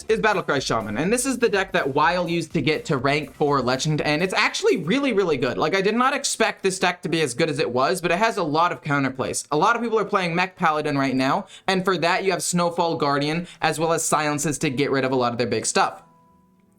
this is Battlecry Shaman, and this is the deck that Weil used to get to rank 4 legend, and it's actually really, really good. Like, I did not expect this deck to be as good as it was, but it has a lot of counterplays. A lot of people are playing Mech Paladin right now, and for that you have Snowfall Guardian, as well as Silences to get rid of a lot of their big stuff.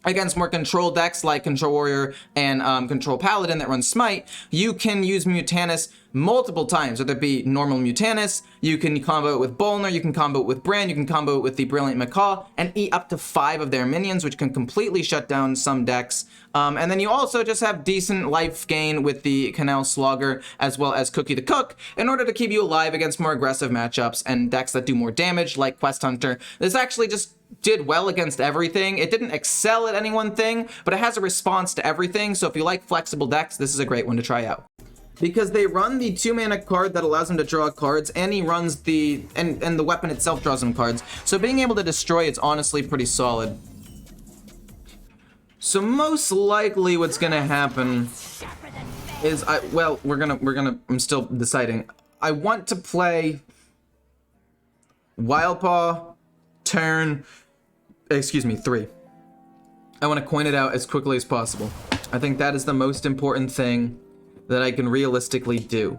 Against more control decks like Control Warrior and Control Paladin that run Smite, you can use Mutanus multiple times, whether it be normal Mutanus, you can combo it with Bolner, you can combo it with Brand, you can combo it with the Brilliant Macaw, and eat up to 5 of their minions, which can completely shut down some decks. And then you also just have decent life gain with the Canal Slogger, as well as Cookie the Cook, in order to keep you alive against more aggressive matchups and decks that do more damage, like Quest Hunter. This actually just did well against everything. It didn't excel at any one thing, but it has a response to everything, so if you like flexible decks, this is a great one to try out. Because they run the 2-mana card that allows him to draw cards, and he runs the... and the weapon itself draws him cards. So being able to destroy it's honestly pretty solid. So most likely what's gonna happen is I'm still deciding. I want to play Wildpaw turn, 3. I want to coin it out as quickly as possible. I think that is the most important thing that I can realistically do.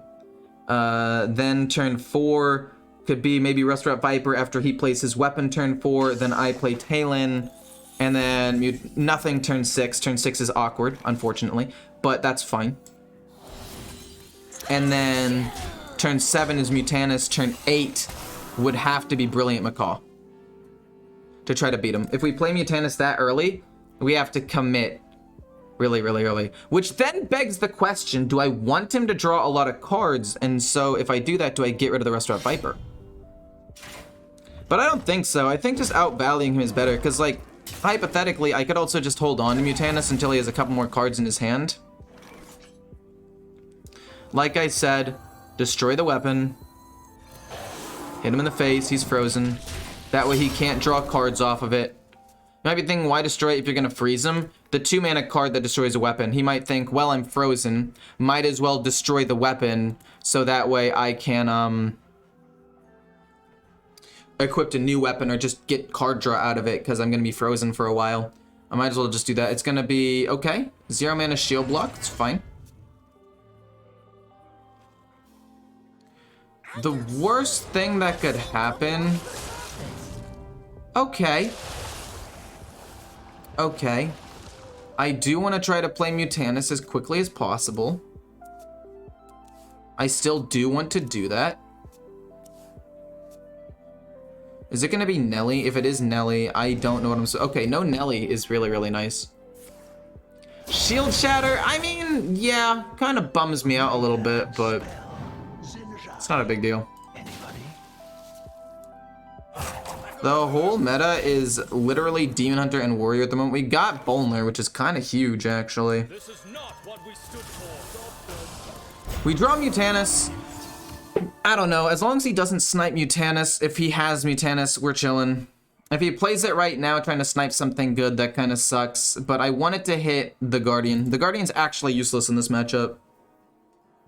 Then turn 4 could be maybe Restaurant Viper after he plays his weapon turn 4, then I play Talon, and then nothing turn 6. Turn 6 is awkward, unfortunately, but that's fine. And then turn 7 is Mutanus, turn 8 would have to be Brilliant Macaw to try to beat him. If we play Mutanus that early, we have to commit really, really early. Which then begs the question, do I want him to draw a lot of cards? And so if I do that, do I get rid of the Restaurant Viper? But I don't think so. I think just outvaluing him is better, because like, hypothetically, I could also just hold on to Mutanus until he has a couple more cards in his hand. Like I said, destroy the weapon, hit him in the face, he's frozen. That way he can't draw cards off of it. You might be thinking, why destroy it if you're gonna freeze him? The 2-mana card that destroys a weapon. He might think, well, I'm frozen. Might as well destroy the weapon, so that way I can, equip a new weapon or just get card draw out of it, because I'm gonna be frozen for a while. I might as well just do that. It's gonna be, okay, 0-mana shield block, it's fine. The worst thing that could happen... Okay. Okay. I do want to try to play Mutanus as quickly as possible. I still do want to do that. Is it going to be Nelly? If it is Nelly, I don't know what I'm... Okay, no Nelly is really, really nice. Shield Shatter, I mean, yeah, kind of bums me out a little bit, but it's not a big deal. The whole meta is literally Demon Hunter and Warrior at the moment. We got Bolner, which is kind of huge, actually. We draw Mutanus. I don't know. As long as he doesn't snipe Mutanus, if he has Mutanus, we're chilling. If he plays it right now, trying to snipe something good, that kind of sucks. But I wanted to hit the Guardian. The Guardian's actually useless in this matchup.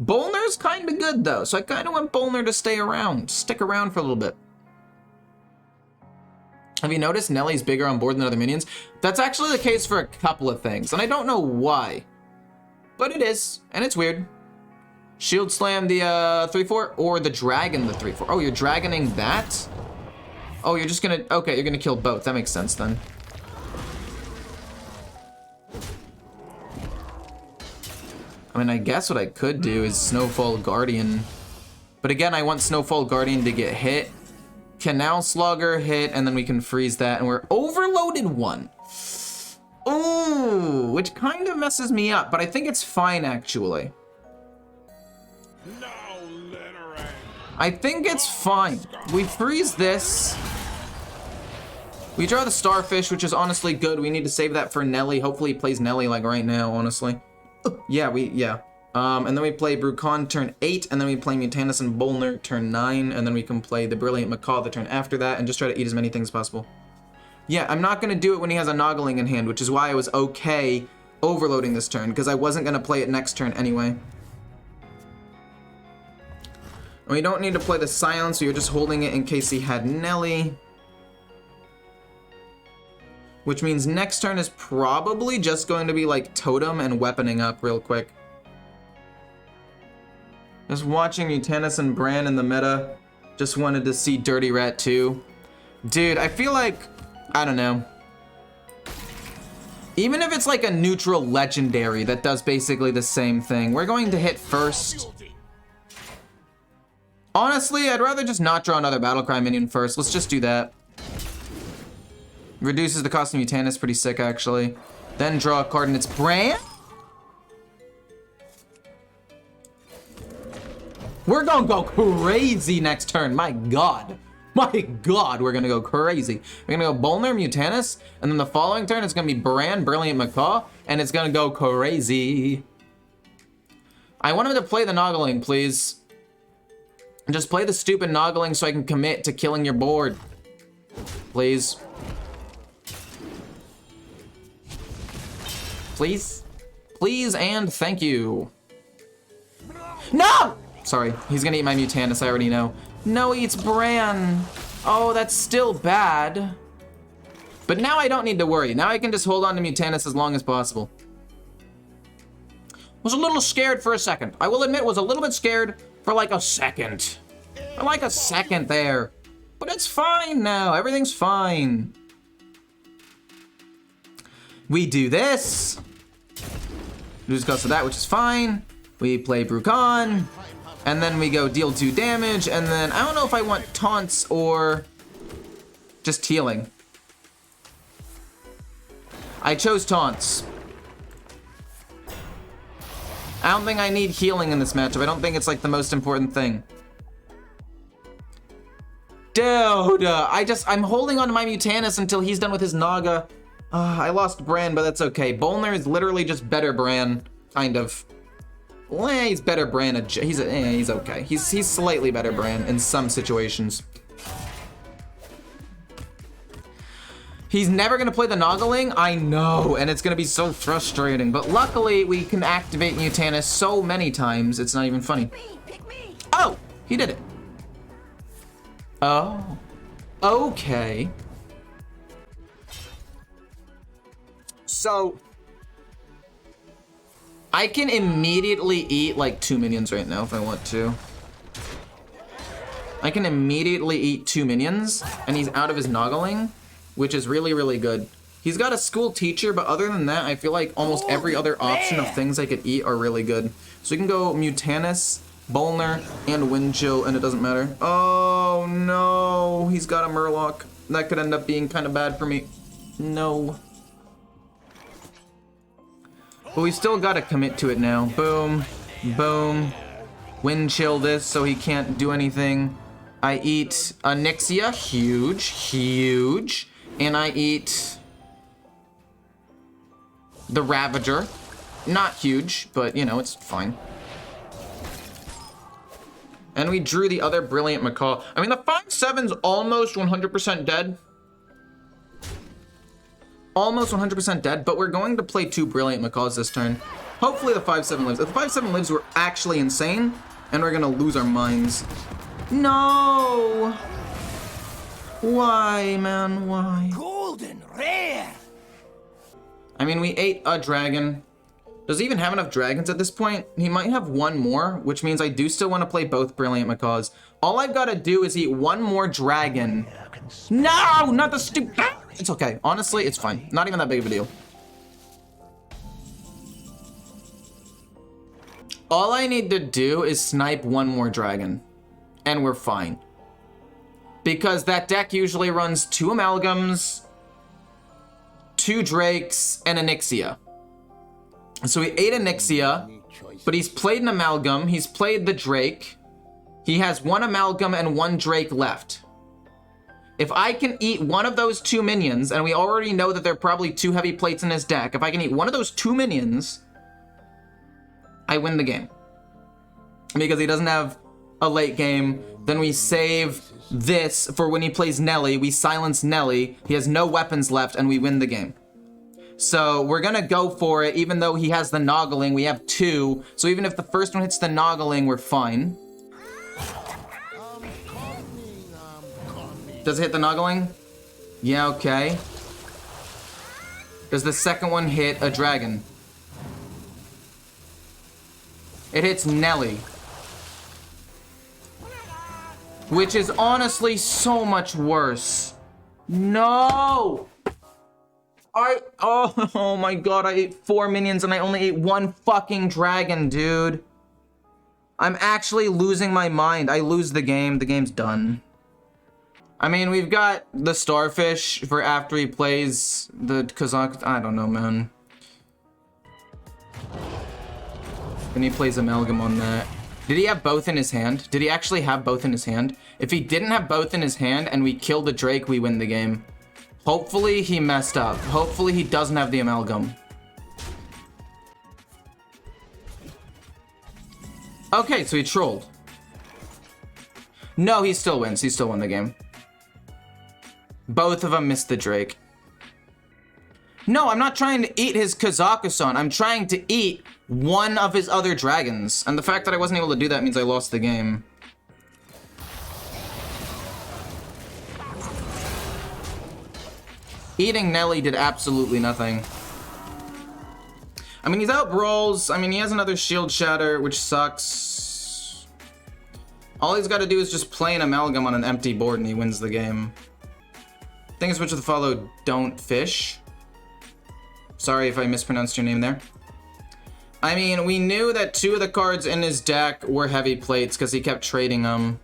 Bolner's kind of good, though. So I kind of want Bolner to stay around. Stick around for a little bit. Have you noticed Nelly's bigger on board than other minions? That's actually the case for a couple of things, and I don't know why. But it is, and it's weird. Shield Slam the 3/4, or the Dragon the 3/4. Oh, you're dragoning that? Oh, you're just gonna... Okay, you're gonna kill both. That makes sense, then. I mean, I guess what I could do is Snowfall Guardian. But again, I want Snowfall Guardian to get hit. Canal Slogger hit, and then we can freeze that, and we're overloaded 1. Ooh, which kind of messes me up, but I think it's fine, actually. I think it's fine. We freeze this. We draw the Starfish, which is honestly good. We need to save that for Nelly. Hopefully he plays Nelly, like, right now, honestly. Yeah. And then we play Brucon turn 8, and then we play Mutanus and Bolner turn 9, and then we can play the Brilliant Macaw the turn after that, and just try to eat as many things as possible. Yeah, I'm not going to do it when he has a Noggling in hand, which is why I was okay overloading this turn, because I wasn't going to play it next turn anyway. And we don't need to play the Silence, so you're just holding it in case he had Nelly. which means next turn is probably just going to be like totem and weaponing up real quick. Just watching Mutanus and Bran in the meta. Just wanted to see Dirty Rat too. Dude, I feel like, I don't know. Even if it's like a neutral legendary that does basically the same thing, we're going to hit first. Honestly, I'd rather just not draw another Battlecry minion first. Let's just do that. Reduces the cost of Mutanus, pretty sick actually. Then draw a card and it's Bran. We're gonna go crazy next turn, my god. My god, we're gonna go crazy. We're gonna go Bolner, Mutanus, and then the following turn it's gonna be Bran, Brilliant Macaw, and it's gonna go crazy. I want him to play the Noggling, please. Just play the stupid Noggling so I can commit to killing your board. Please. Please? Please and thank you. No! Sorry, he's gonna eat my Mutanus, I already know. No, he eats Bran. Oh, that's still bad. But now I don't need to worry. Now I can just hold on to Mutanus as long as possible. Was a little scared for a second. I will admit, was a little bit scared for like a second. For like a second there. But it's fine now, everything's fine. We do this. Lose cost of that, which is fine. We play Brucon. And then we go deal 2 damage, and then I don't know if I want taunts or just healing. I chose taunts. I don't think I need healing in this matchup. I don't think it's like the most important thing. Dude, I'm holding on to my Mutanus until he's done with his Naga. I lost Bran, but that's okay. Bolner is literally just better Bran, kind of. Well, he's better Bran. He's okay. He's slightly better Bran in some situations. He's never gonna play the Noggling, I know, and it's gonna be so frustrating. But luckily, we can activate Mutanus so many times, it's not even funny. Oh, he did it. Oh, okay. So, I can immediately eat like 2 minions right now if I want to. I can immediately eat 2 minions, and he's out of his Noggling, which is really, really good. He's got a school teacher, but other than that, I feel like almost every other option of things I could eat are really good. So we can go Mutanus, Bolner, and Windchill, and it doesn't matter. Oh no, he's got a Murloc. That could end up being kind of bad for me. No. But we still gotta commit to it now. Boom, boom. Windchill this so he can't do anything. I eat a Nyxia, huge, huge. And I eat the Ravager. Not huge, but you know, it's fine. And we drew the other Brilliant Macaw. I mean, the 5/7's almost 100% dead. Almost 100% dead, but we're going to play 2 Brilliant Macaws this turn. Hopefully the 5/7 lives. If the 5/7 lives, we're actually insane, and we're gonna lose our minds. No! Why, man, why? Golden rare! I mean, we ate a dragon. Does he even have enough dragons at this point? He might have 1 more, which means I do still want to play both Brilliant Macaws. All I've got to do is eat 1 more dragon. No, not the stupid... It's okay. Honestly, it's fine. Not even that big of a deal. All I need to do is snipe 1 more dragon, and we're fine. Because that deck usually runs 2 Amalgams, 2 Drakes, and a Nyxia. So he ate a Nyxia, but he's played an Amalgam, he's played the Drake. He has 1 Amalgam and 1 Drake left. If I can eat 1 of those 2 minions, and we already know that there are probably 2 heavy plates in his deck, if I can eat 1 of those 2 minions, I win the game. Because he doesn't have a late game, then we save this for when he plays Nelly, we silence Nelly, he has no weapons left, and we win the game. So we're gonna go for it, even though he has the Noggling, we have 2, so even if the first one hits the Noggling, we're fine. Does it hit the Noggling? Yeah, okay. Does the second one hit a dragon? It hits Nelly. Which is honestly so much worse. No! Oh my god, I ate 4 minions and I only ate 1 fucking dragon, dude. I'm actually losing my mind. I lose the game. The game's done. I mean, we've got the starfish for after he plays the Kazakh. I don't know, man. And he plays Amalgam on that. Did he have both in his hand? Did he actually have both in his hand? If he didn't have both in his hand and we kill the Drake, we win the game. Hopefully he messed up. Hopefully he doesn't have the Amalgam. Okay, so he trolled. No, he still wins. He still won the game. Both of them missed the Drake. No, I'm not trying to eat his Kazakhstan. I'm trying to eat one of his other dragons. And the fact that I wasn't able to do that means I lost the game. Eating Nelly did absolutely nothing. I mean, he's out brawls. I mean, he has another shield shatter, which sucks. All he's got to do is just play an Amalgam on an empty board and he wins the game. Things which with follow don't fish. Sorry if I mispronounced your name there. I mean, we knew that 2 of the cards in his deck were heavy plates because he kept trading them.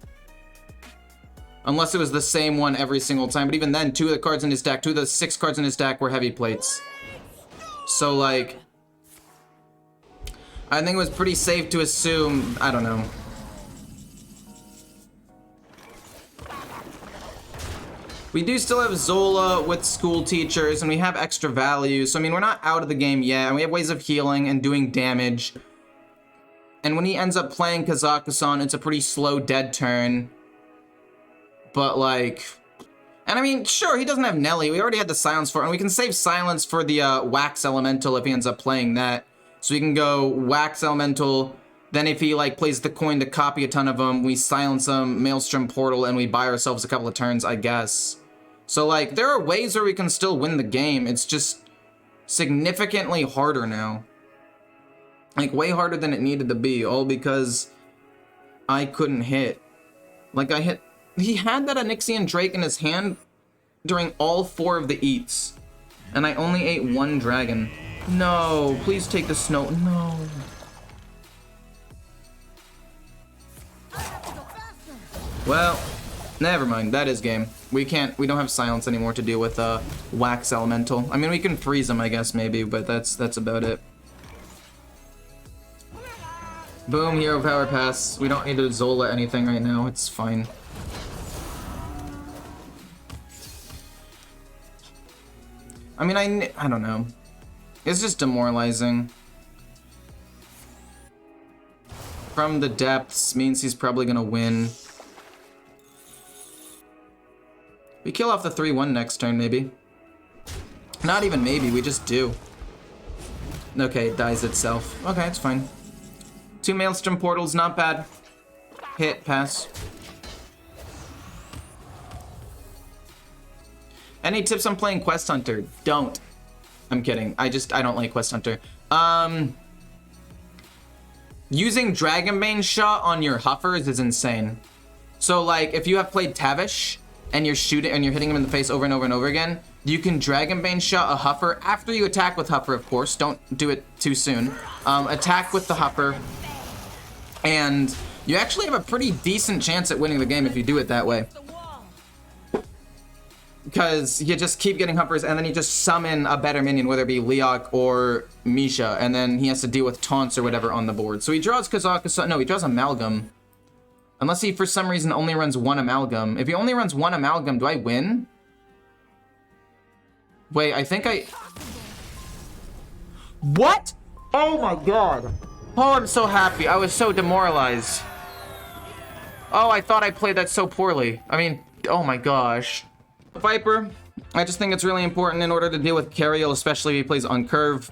Unless it was the same one every single time. But even then, 2 of the cards in his deck, 2 of the 6 cards in his deck were heavy plates. So, like, I think it was pretty safe to assume, I don't know. We do still have Zola with school teachers, and we have extra value. So, I mean, we're not out of the game yet, and we have ways of healing and doing damage. And when he ends up playing Kazakhstan, it's a pretty slow dead turn. But, like... And, I mean, sure, he doesn't have Nelly. We already had the silence for it, and we can save silence for the Wax Elemental if he ends up playing that. So we can go Wax Elemental, then if he, like, plays the coin to copy a ton of them, we silence him, Maelstrom Portal, and we buy ourselves a couple of turns, I guess. So, like, there are ways where we can still win the game. It's just significantly harder now. Like, way harder than it needed to be, all because I couldn't hit. Like, I hit... He had that Onyxian Drake in his hand during all 4 of the eats. And I only ate 1 dragon. No, please take the snow. No. Well, never mind. That is game. We don't have silence anymore to deal with Wax Elemental. I mean, we can freeze him, I guess, maybe, but that's about it. Boom, hero power pass. We don't need to Zola anything right now. It's fine. I mean, I don't know. It's just demoralizing. From the depths means he's probably gonna win. We kill off the 3-1 next turn, maybe. Not even maybe, we just do. Okay, it dies itself. Okay, it's fine. 2 Maelstrom Portals, not bad. Hit, pass. Any tips on playing Quest Hunter? Don't. I'm kidding. I don't like Quest Hunter. Using Dragonbane Shot on your Huffers is insane. So, like, if you have played Tavish and you're shooting and you're hitting him in the face over and over and over again, you can Dragonbane Shot a Huffer after you attack with Huffer, of course. Don't do it too soon. Attack with the Huffer, and you actually have a pretty decent chance at winning the game if you do it that way. Because you just keep getting Huffers, and then you just summon a better minion, whether it be Leok or Misha, and then he has to deal with taunts or whatever on the board. So he draws Kazakhstan. No, he draws Amalgam. Unless he, for some reason, only runs 1 Amalgam. If he only runs 1 Amalgam, do I win? Wait, I think I... What? Oh my god. Oh, I'm so happy. I was so demoralized. Oh, I thought I played that so poorly. I mean, oh my gosh. Viper, I just think it's really important in order to deal with Cariel, especially if he plays on curve.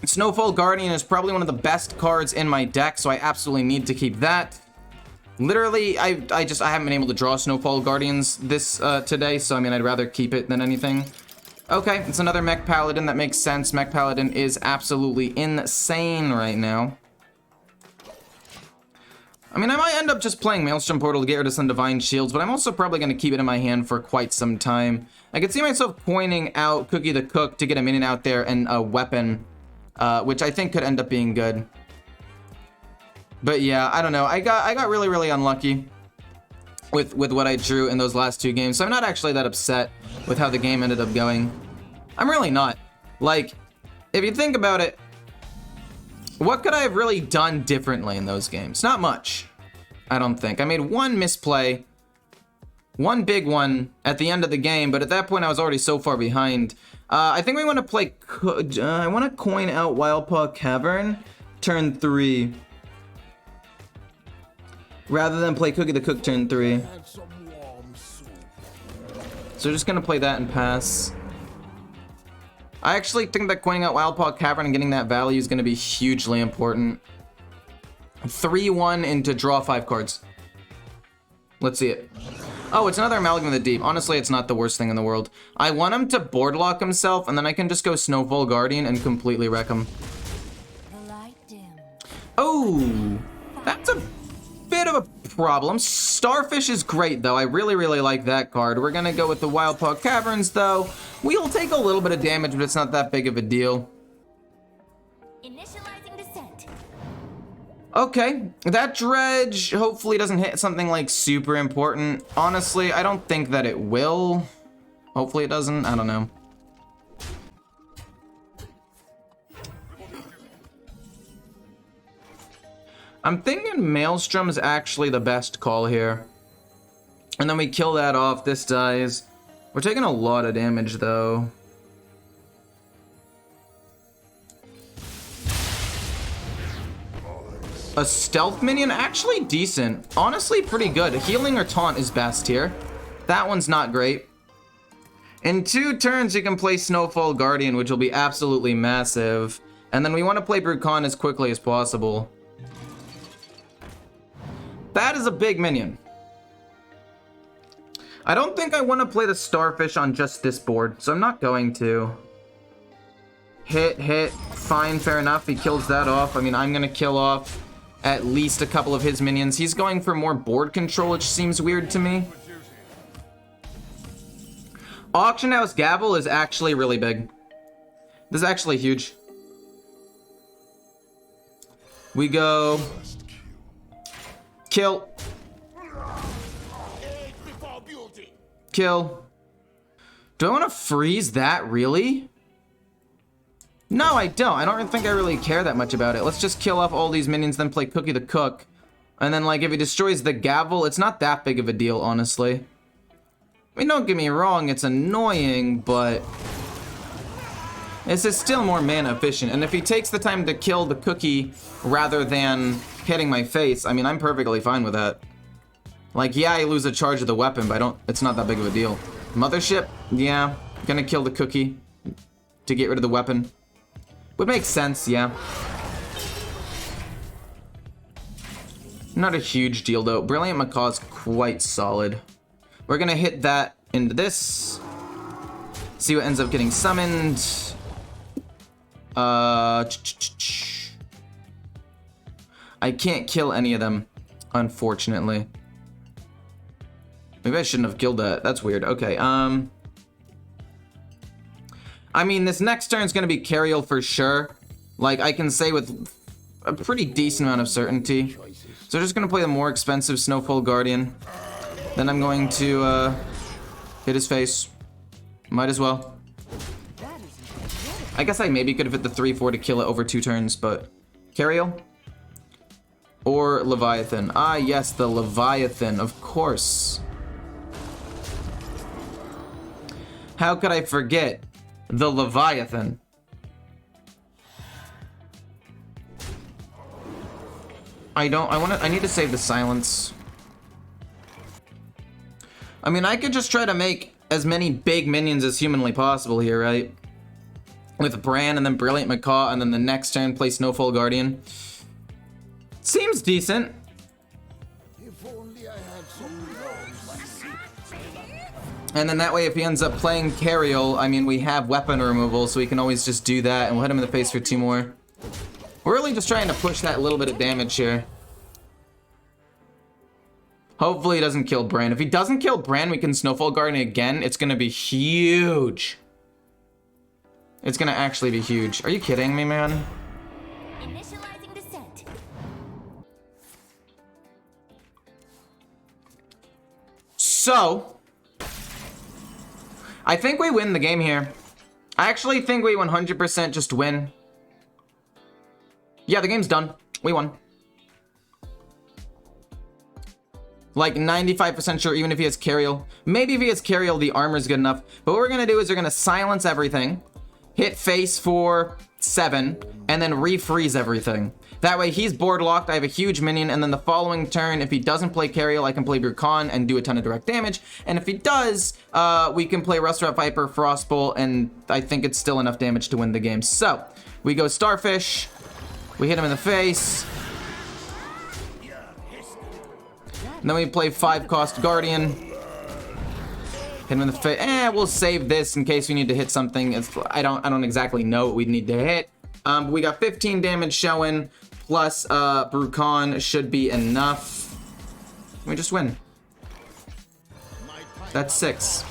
Snowfall Guardian is probably one of the best cards in my deck, so I absolutely need to keep that. Literally, I haven't been able to draw Snowfall Guardians this today, so I mean, I'd rather keep it than anything. Okay, it's another Mech Paladin. That makes sense. Mech Paladin is absolutely insane right now. I mean, I might end up just playing Maelstrom Portal to get rid of some Divine Shields, but I'm also probably going to keep it in my hand for quite some time. I could see myself pointing out Cookie the Cook to get a minion out there and a weapon, which I think could end up being good. But yeah, I don't know. I got really, really unlucky with what I drew in those last 2 games, so I'm not actually that upset with how the game ended up going. I'm really not. Like, if you think about it, what could I have really done differently in those games? Not much, I don't think. I made one misplay, one big one at the end of the game, but at that point I was already so far behind. I think we want to play, I want to coin out Wildpaw Cavern, turn 3. Rather than play Cookie the Cook turn 3. So we're just gonna play that and pass. I actually think that coining out Wildpaw Cavern and getting that value is gonna be hugely important. 3-1 into draw 5 cards. Let's see it. Oh, it's another Amalgam of the Deep. Honestly, it's not the worst thing in the world. I want him to board lock himself, and then I can just go Snowfall Guardian and completely wreck him. Oh, that's a bit of a problem. Starfish is great, though. I really, really like that card. We're gonna go with the Wildpaw Caverns, though. We'll take a little bit of damage, but it's not that big of a deal. Initializing descent. Okay, that dredge hopefully doesn't hit something like super important. Honestly, I don't think that it will. Hopefully it doesn't. I don't know. I'm thinking Maelstrom is actually the best call here. And then we kill that off. This dies. We're taking a lot of damage, though. A stealth minion? Actually decent. Honestly, pretty good. Healing or taunt is best here. That one's not great. In 2 turns, you can play Snowfall Guardian, which will be absolutely massive. And then we want to play Brucon as quickly as possible. That is a big minion. I don't think I want to play the Starfish on just this board, so I'm not going to. Hit, fine, fair enough. He kills that off. I mean, I'm going to kill off at least a couple of his minions. He's going for more board control, which seems weird to me. Auction House Gavel is actually really big. This is actually huge. We go... Kill. Kill. Do I want to freeze that, really? No, I don't. I don't think I really care that much about it. Let's just kill off all these minions, then play Cookie the Cook. And then, like, if he destroys the gavel, it's not that big of a deal, honestly. I mean, don't get me wrong, it's annoying, but... this is still more mana efficient. And if he takes the time to kill the cookie rather than hitting my face, I mean, I'm perfectly fine with that. Like, yeah, I lose a charge of the weapon, but it's not that big of a deal. Mothership? Yeah, gonna kill the cookie to get rid of the weapon. Would make sense, yeah. Not a huge deal, though. Brilliant Macaw's quite solid. We're gonna hit that into this. See what ends up getting summoned. I can't kill any of them, unfortunately. Maybe I shouldn't have killed that. That's weird. Okay, I mean, this next turn is going to be Cariel for sure. Like, I can say with a pretty decent amount of certainty. So I'm just going to play the more expensive Snowfall Guardian. Then I'm going to hit his face. Might as well. I guess I maybe could have hit the 3-4 to kill it over 2 turns, but... Cariel? Or Leviathan? Ah, yes, the Leviathan, of course. How could I forget the Leviathan? I need to save the silence. I mean, I could just try to make as many big minions as humanly possible here, right? With Bran and then Brilliant Macaw, and then the next turn play Snowfall Guardian. Seems decent. And then that way, if he ends up playing Cariel, I mean, we have weapon removal, so we can always just do that, and we'll hit him in the face for 2 more. We're really just trying to push that little bit of damage here. Hopefully he doesn't kill Bran. If he doesn't kill Bran, we can Snowfall Guardian again. It's gonna be huge. It's gonna actually be huge. Are you kidding me, man? Initializing descent. So, I think we win the game here. I actually think we 100% just win. Yeah, the game's done. We won. Like 95% sure, even if he has Cariel. Maybe if he has Cariel, the armor's good enough. But what we're gonna do is we're gonna silence everything, hit face for 7, and then refreeze everything. That way he's board locked, I have a huge minion, and then the following turn, if he doesn't play Cariel, I can play Brucon and do a ton of direct damage. And if he does, we can play Restaurant Viper, Frostbolt, and I think it's still enough damage to win the game. So, we go Starfish, we hit him in the face, and then we play 5-cost Guardian. Hit him in the face. We'll save this in case we need to hit something. I don't exactly know what we need to hit. But we got 15 damage showing, plus Brucon should be enough. We just win. That's 6.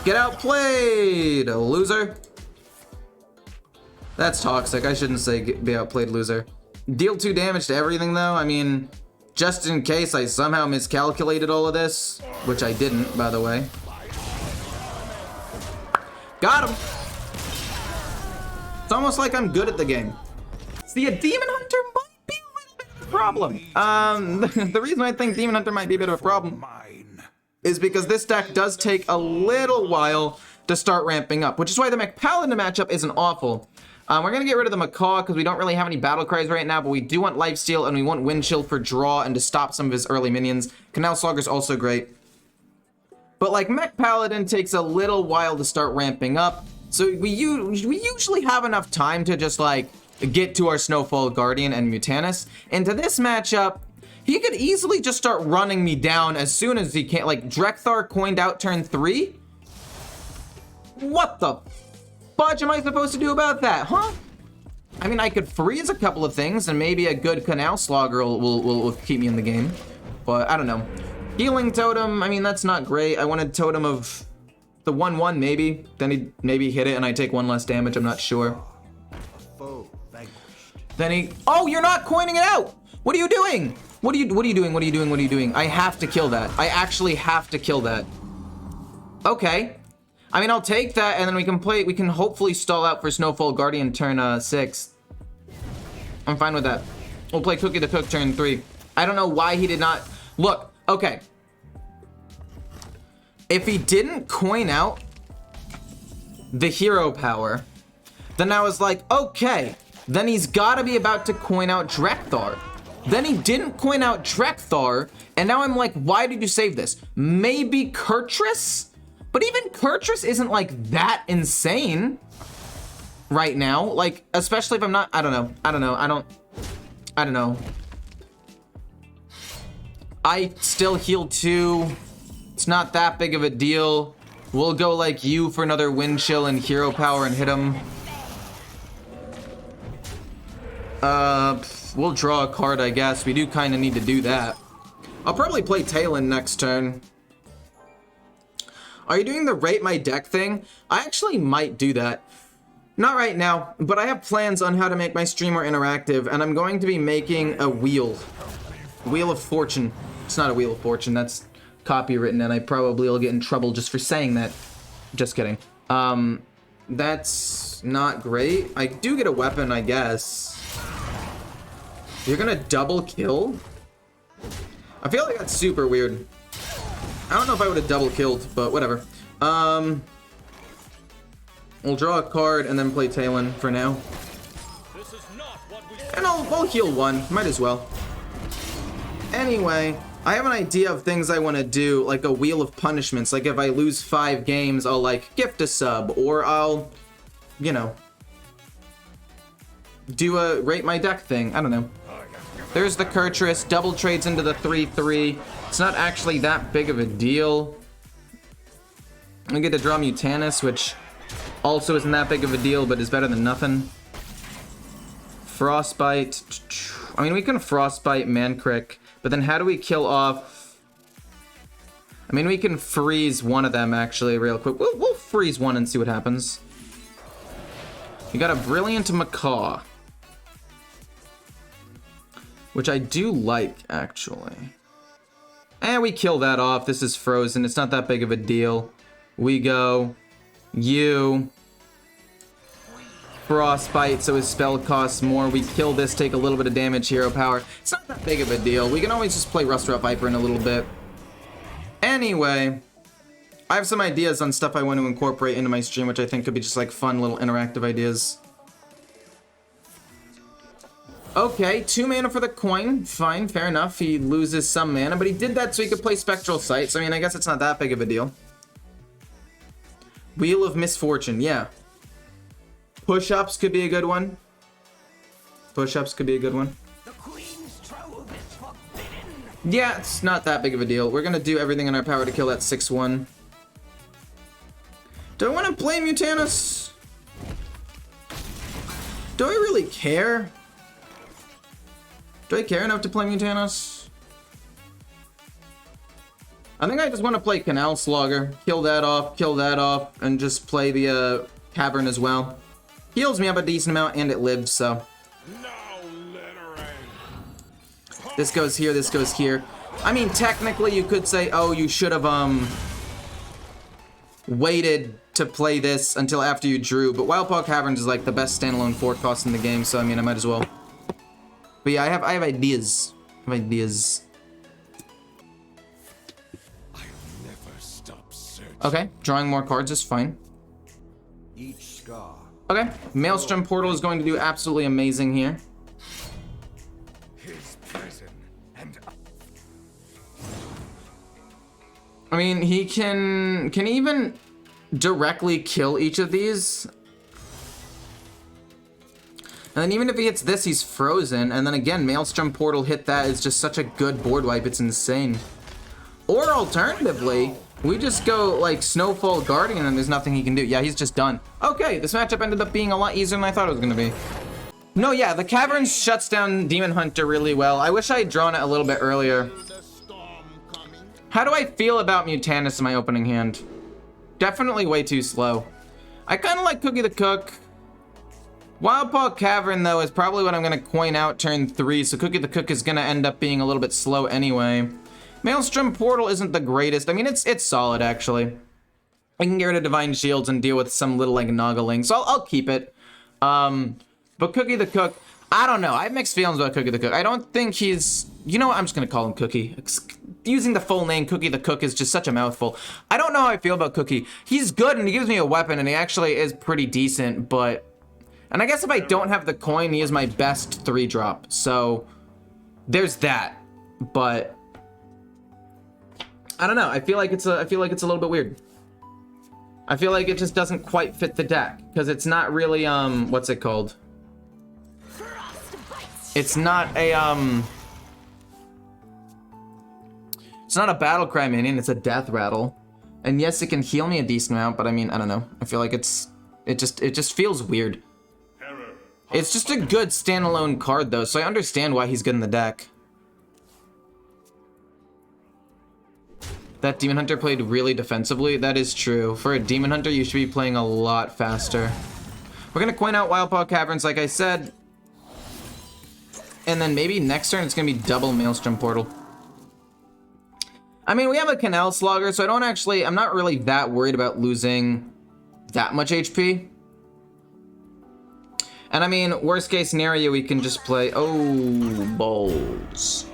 Get outplayed, loser. That's toxic. I shouldn't say be outplayed, loser. Deal 2 damage to everything, though. I mean, just in case I somehow miscalculated all of this, which I didn't, by the way. Got him. It's almost like I'm good at the game. See, a Demon Hunter might be a little bit of a problem. The reason I think Demon Hunter might be a bit of a problem is because this deck does take a little while to start ramping up, which is why the Mech Paladin matchup isn't awful. We're going to get rid of the Macaw because we don't really have any battle cries right now, but we do want Lifesteal and we want Wind Chill for draw and to stop some of his early minions. Canal Slogger's also great. But like Mech Paladin takes a little while to start ramping up, so we usually have enough time to just like get to our Snowfall Guardian and Mutanus. Into this matchup, he could easily just start running me down as soon as he can. Like Drekthar coined out turn 3. What the fudge am I supposed to do about that, huh? I mean, I could freeze a couple of things and maybe a good Canal Slogger will keep me in the game. But I don't know. Healing Totem, I mean, that's not great. I wanted Totem of the 1/1 maybe. Then he'd maybe hit it and I take 1 less damage, I'm not sure. Then he, oh, you're not coining it out! What are you doing? What are you doing? I have to kill that. I actually have to kill that. Okay. I mean, I'll take that, and then we can hopefully stall out for Snowfall Guardian turn 6. I'm fine with that. We'll play Cookie the Cook turn 3. I don't know why he did not. Look, okay. If he didn't coin out the hero power, then I was like, okay, then he's gotta be about to coin out Drekthar. Then he didn't coin out Drekthar, and now I'm like, why did you save this? Maybe Kurtrus? But even Kurtrus isn't like that insane right now. Like, especially if I'm not, I don't know. I still heal 2. It's not that big of a deal. We'll go like you for another Wind Chill and hero power and hit him. We'll draw a card, I guess. We do kind of need to do that. I'll probably play Talon next turn. Are you doing the rate my deck thing? I actually might do that. Not right now, but I have plans on how to make my stream more interactive, and I'm going to be making a wheel. Wheel of Fortune. It's not a Wheel of Fortune, that's copywritten, and I probably will get in trouble just for saying that. Just kidding. That's not great. I do get a weapon, I guess. You're gonna double kill? I feel like that's super weird. I don't know if I would have double killed, but whatever. We'll draw a card and then play Talon for now. And I'll heal 1, might as well. Anyway, I have an idea of things I want to do, like a wheel of punishments. Like if I lose 5 games, I'll like gift a sub, or I'll, you know, do a rate my deck thing. I don't know. There's the Kurtrus, double trades into the 3-3. It's not actually that big of a deal. We get to draw Mutanus, which also isn't that big of a deal, but is better than nothing. Frostbite. I mean, we can Frostbite Mancrick, but then how do we kill off... I mean, we can freeze one of them, actually, real quick. We'll freeze one and see what happens. We got a Brilliant Macaw, which I do like, actually. And we kill that off. This is frozen. It's not that big of a deal. We go... You... Frostbite, so his spell costs more. We kill this, take a little bit of damage, hero power. It's not that big of a deal. We can always just play Rustrat Viper in a little bit. Anyway, I have some ideas on stuff I want to incorporate into my stream, which I think could be just like fun little interactive ideas. Okay, 2 mana for the coin. Fine, fair enough. He loses some mana, but he did that so he could play Spectral Sights. I mean, I guess it's not that big of a deal. Wheel of Misfortune, yeah. Push-ups could be a good one. Push-ups could be a good one. The Queen's trove is forbidden. Yeah, it's not that big of a deal. We're gonna do everything in our power to kill that 6-1. Do I want to play Mutanus? Do I really care? Do I care enough to play Mutanus? I think I just want to play Canal Slogger. Kill that off, and just play the Cavern as well. Heals me up a decent amount, and it lives, so. This goes here, this goes here. I mean, technically, you could say, oh, you should have, waited to play this until after you drew, but Wildpaw Caverns is, like, the best standalone fort cost in the game, so, I mean, I might as well. But yeah, I have ideas. I have ideas. I'll never stop searching. Okay, drawing more cards is fine. Each scar. Okay, Maelstrom Portal is going to do absolutely amazing here. His prison and I mean, he can he even directly kill each of these? And then even if he hits this, he's frozen. And then again, Maelstrom Portal hit that is just such a good board wipe, it's insane. Or alternatively, we just go like Snowfall Guardian and there's nothing he can do. Yeah, he's just done. Okay, this matchup ended up being a lot easier than I thought it was gonna be. No, yeah, the Caverns shuts down Demon Hunter really well. I wish I had drawn it a little bit earlier. How do I feel about Mutanus in my opening hand? Definitely way too slow. I kind of like Cookie the Cook. Wildpaw Cavern, though, is probably what I'm going to coin out turn 3, so Cookie the Cook is going to end up being a little bit slow anyway. Maelstrom Portal isn't the greatest. I mean, it's solid, actually. I can get rid of Divine Shields and deal with some little, like, Naga Link, so I'll keep it. But Cookie the Cook, I don't know. I have mixed feelings about Cookie the Cook. I don't think he's... You know what? I'm just going to call him Cookie. Using the full name, Cookie the Cook, is just such a mouthful. I don't know how I feel about Cookie. He's good, and he gives me a weapon, and he actually is pretty decent, but... And I guess if I don't have the coin, he is my best 3-drop. So, there's that. But... I don't know. I feel like it's a little bit weird. I feel like it just doesn't quite fit the deck. Because it's not really, what's it called? It's not a, It's not a Battlecry minion, it's a Death Rattle. And yes, it can heal me a decent amount, but I mean, I don't know. I feel like it just feels weird. It's just a good standalone card though, so I understand why he's good in the deck. That Demon Hunter played really defensively. That is true. For a Demon Hunter, you should be playing a lot faster. We're gonna coin out Wildpaw Caverns, like I said. And then maybe next turn it's gonna be double Maelstrom Portal. I mean, we have a Canal Slogger, so I'm not really that worried about losing that much HP. And I mean, worst case scenario, we can just play, oh, balls.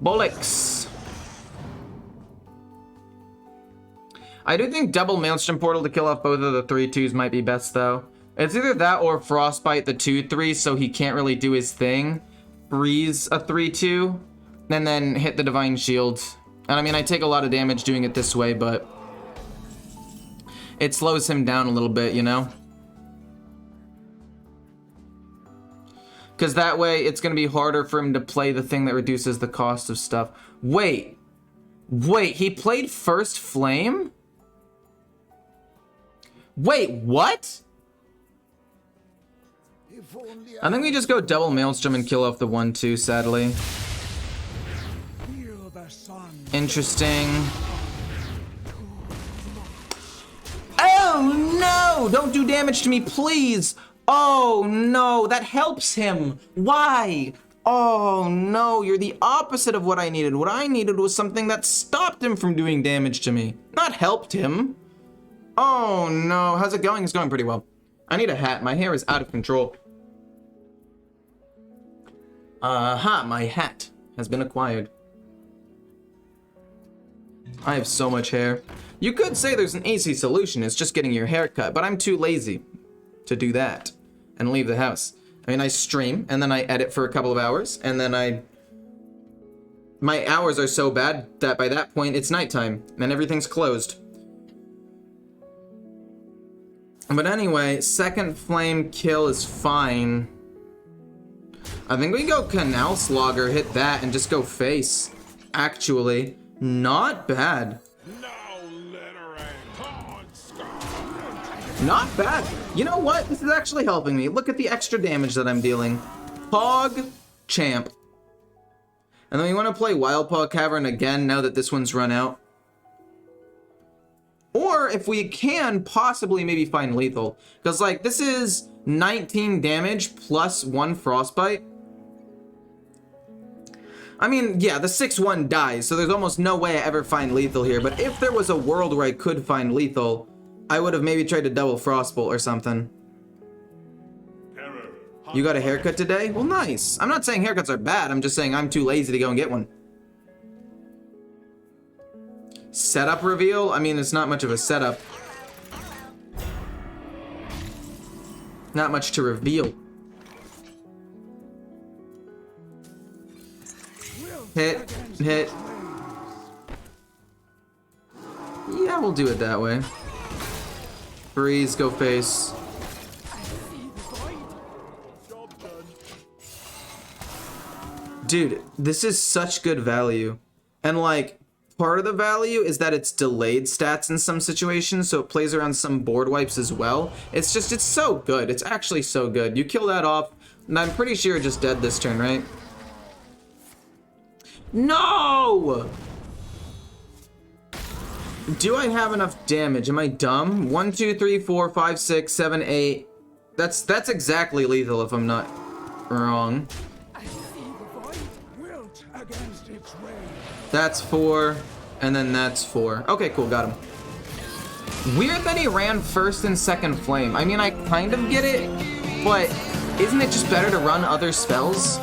Bollocks. I do think double Maelstrom Portal to kill off both of the 3/2s might be best, though. It's either that or Frostbite the 2/3, so he can't really do his thing. Freeze a 3/2, and then hit the Divine Shield. And I mean, I take a lot of damage doing it this way, but it slows him down a little bit, you know? Because that way it's going to be harder for him to play the thing that reduces the cost of stuff. Wait, he played First Flame? Wait, what? I think we just go double Maelstrom and kill off the 1-2, sadly. Interesting. Oh no! Don't do damage to me, please! Oh no, that helps him. Why? Oh no, you're the opposite of what I needed. What I needed was something that stopped him from doing damage to me, not helped him. Oh no, how's it going? It's going pretty well. I need a hat. My hair is out of control. My hat has been acquired. I have so much hair. You could say there's an easy solution, it's just getting your hair cut, but I'm too lazy to do that and leave the house. I mean, I stream, and then I edit for a couple of hours, and then my hours are so bad that by that point, it's nighttime, and everything's closed. But anyway, second flame kill is fine. I think we go Canal Slogger, hit that, and just go face. Actually, not bad. Not bad. You know what? This is actually helping me. Look at the extra damage that I'm dealing. Pog Champ. And then we want to play Wild Paw Cavern again now that this one's run out. Or if we can, possibly maybe find lethal. Because like this is 19 damage plus 1 frostbite. I mean, yeah, the 6-1 dies, so there's almost no way I ever find lethal here. But if there was a world where I could find lethal, I would have maybe tried to double Frostbolt or something. You got a haircut today? Well, nice. I'm not saying haircuts are bad. I'm just saying I'm too lazy to go and get one. Setup reveal? I mean, it's not much of a setup. Not much to reveal. Hit. Yeah, we'll do it that way. Freeze, go face. Dude, this is such good value. And like, part of the value is that it's delayed stats in some situations, so it plays around some board wipes as well. It's just, it's so good. It's actually so good. You kill that off, and I'm pretty sure you're just dead this turn, right? No! Do I have enough damage? Am I dumb? 1, 2, 3, 4, 5, 6, 7, 8. That's exactly lethal if I'm not wrong. That's 4, and then that's 4. Okay, cool, got him. Weird that he ran first and second flame. I mean, I kind of get it, but isn't it just better to run other spells?